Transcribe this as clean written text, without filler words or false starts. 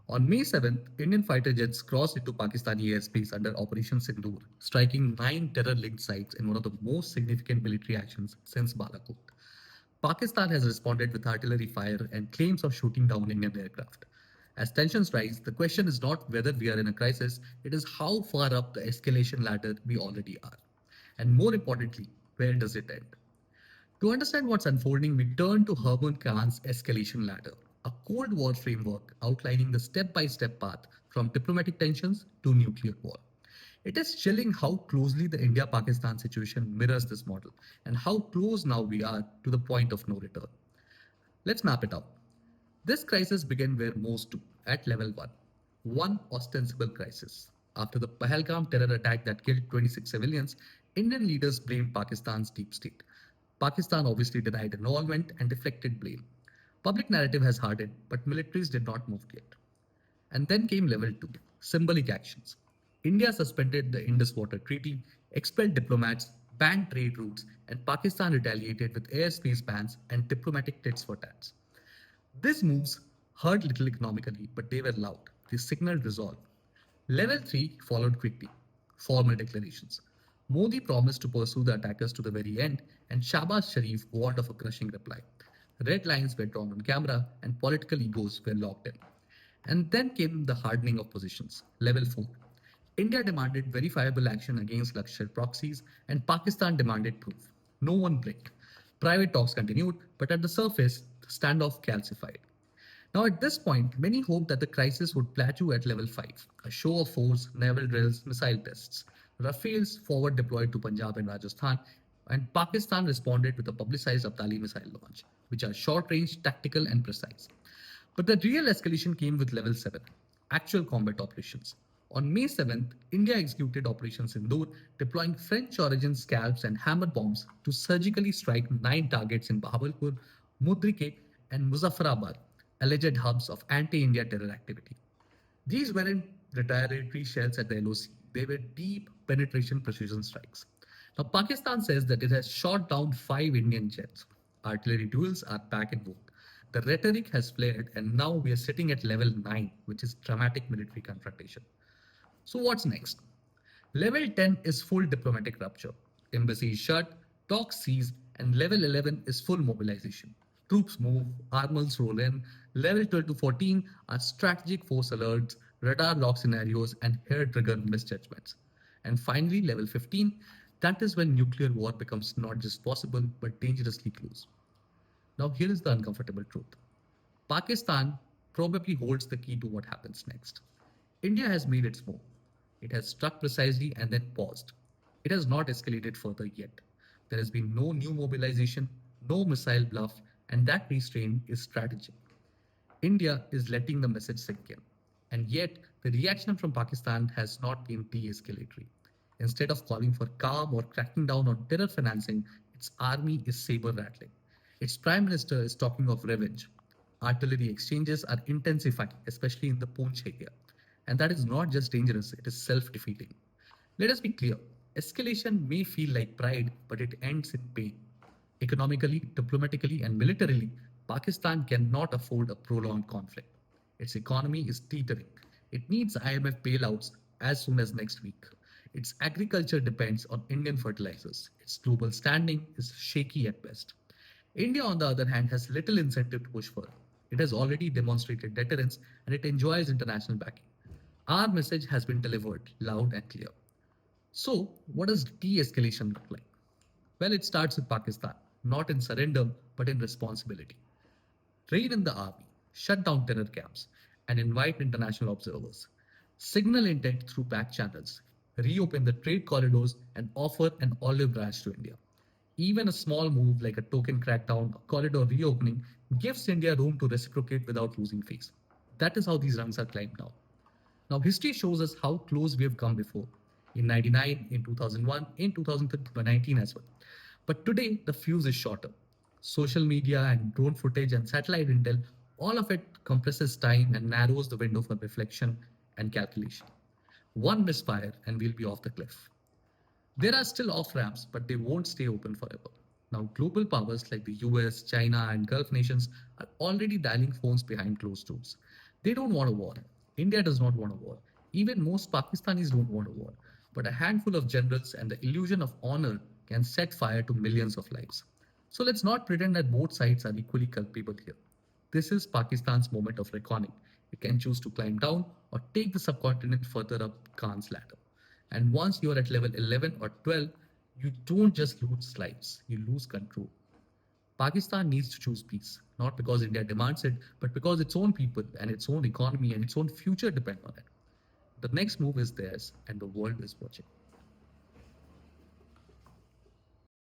On May 7th, Indian fighter jets crossed into Pakistani airspace under Operation Sindoor, striking 9 terror-linked sites in one of the most significant military actions since Balakot. Pakistan has responded with artillery fire and claims of shooting down Indian aircraft. As tensions rise, the question is not whether we are in a crisis, it is how far up the escalation ladder we already are. And more importantly, where does it end? To understand what's unfolding, we turn to Herman Khan's escalation ladder, a Cold War framework outlining the step by step path from diplomatic tensions to nuclear war. It is chilling how closely the India Pakistan situation mirrors this model and how close now we are to the point of no return. Let's map it out. This crisis began where most do, at level 1. One ostensible crisis. After the Pahalgam terror attack that killed 26 civilians, Indian leaders blamed Pakistan's deep state. Pakistan obviously denied involvement and deflected blame. Public narrative has hardened, but militaries did not move yet. And then came level 2, symbolic actions. India suspended the Indus Water Treaty, expelled diplomats, banned trade routes, and Pakistan retaliated with airspace bans and diplomatic tits for tats. These moves hurt little economically, but they were loud. They signaled resolve. Level 3 followed quickly. Formal declarations. Modi promised to pursue the attackers to the very end, and Shahbaz Sharif warned of a crushing reply. Red lines were drawn on camera, and political egos were locked in. And then came the hardening of positions. Level 4. India demanded verifiable action against Lakshar proxies, and Pakistan demanded proof. No one blinked. Private talks continued, but at the surface, the standoff calcified. Now, at this point, many hoped that the crisis would plateau at level 5, a show of force, naval drills, missile tests. Rafales forward deployed to Punjab and Rajasthan, and Pakistan responded with a publicized Abdali missile launch, which are short range, tactical, and precise. But the real escalation came with level 7, actual combat operations. On May 7th, India executed Operation Sindoor, deploying French origin scalps and hammer bombs to surgically strike 9 targets in Bahawalpur, Mudrike, and Muzaffarabad, alleged hubs of anti India terror activity. These weren't retaliatory shells at the LOC, they were deep penetration precision strikes. Now, Pakistan says that it has shot down 5 Indian jets. Artillery duels are back in vogue. The rhetoric has flared, and now we are sitting at level 9, which is dramatic military confrontation. So, what's next? Level 10 is full diplomatic rupture. Embassies shut, talks cease, and level 11 is full mobilization. Troops move, armors roll in. Level 12 to 14 are strategic force alerts, radar lock scenarios, and hair trigger misjudgments. And finally, level 15, that is when nuclear war becomes not just possible but dangerously close. Now, here is the uncomfortable truth. Pakistan probably holds the key to what happens next. India has made its move. It has struck precisely and then paused. It has not escalated further yet. There has been no new mobilization, no missile bluff, and that restraint is strategic. India is letting the message sink in. And yet, the reaction from Pakistan has not been de escalatory. Instead of calling for calm or cracking down on terror financing, its army is saber rattling. Its prime minister is talking of revenge. Artillery exchanges are intensifying, especially in the Poonch area. And that is not just dangerous, it is self defeating. Let us be clear, escalation may feel like pride, but it ends in pain. Economically, diplomatically, and militarily, Pakistan cannot afford a prolonged conflict. Its economy is teetering. It needs IMF bailouts as soon as next week. Its agriculture depends on Indian fertilizers. Its global standing is shaky at best. India, on the other hand, has little incentive to push further. It has already demonstrated deterrence and it enjoys international backing. Our message has been delivered loud and clear. So, what does de escalation look like? Well, it starts with Pakistan, not in surrender, but in responsibility. Train in the army, shut down terror camps, and invite international observers. Signal intent through back channels, reopen the trade corridors, and offer an olive branch to India. Even a small move like a token crackdown or corridor reopening gives India room to reciprocate without losing face. That is how these rungs are climbed now. Now, history shows us how close we have come before in 99, in 2001, in 2019 as well. But today, the fuse is shorter. Social media and drone footage and satellite intel, all of it compresses time and narrows the window for reflection and calculation. One misfire and we'll be off the cliff. There are still off ramps, but they won't stay open forever. Now, global powers like the US, China, and Gulf nations are already dialing phones behind closed doors. They don't want a war. India does not want a war. Even most Pakistanis don't want a war. But a handful of generals and the illusion of honor can set fire to millions of lives. So let's not pretend that both sides are equally culpable here. This is Pakistan's moment of reckoning. It can choose to climb down or take the subcontinent further up Khan's ladder. And once you're at level 11 or 12, you don't just lose lives, you lose control. Pakistan needs to choose peace, not because India demands it, but because its own people and its own economy and its own future depend on it. The next move is theirs, and the world is watching.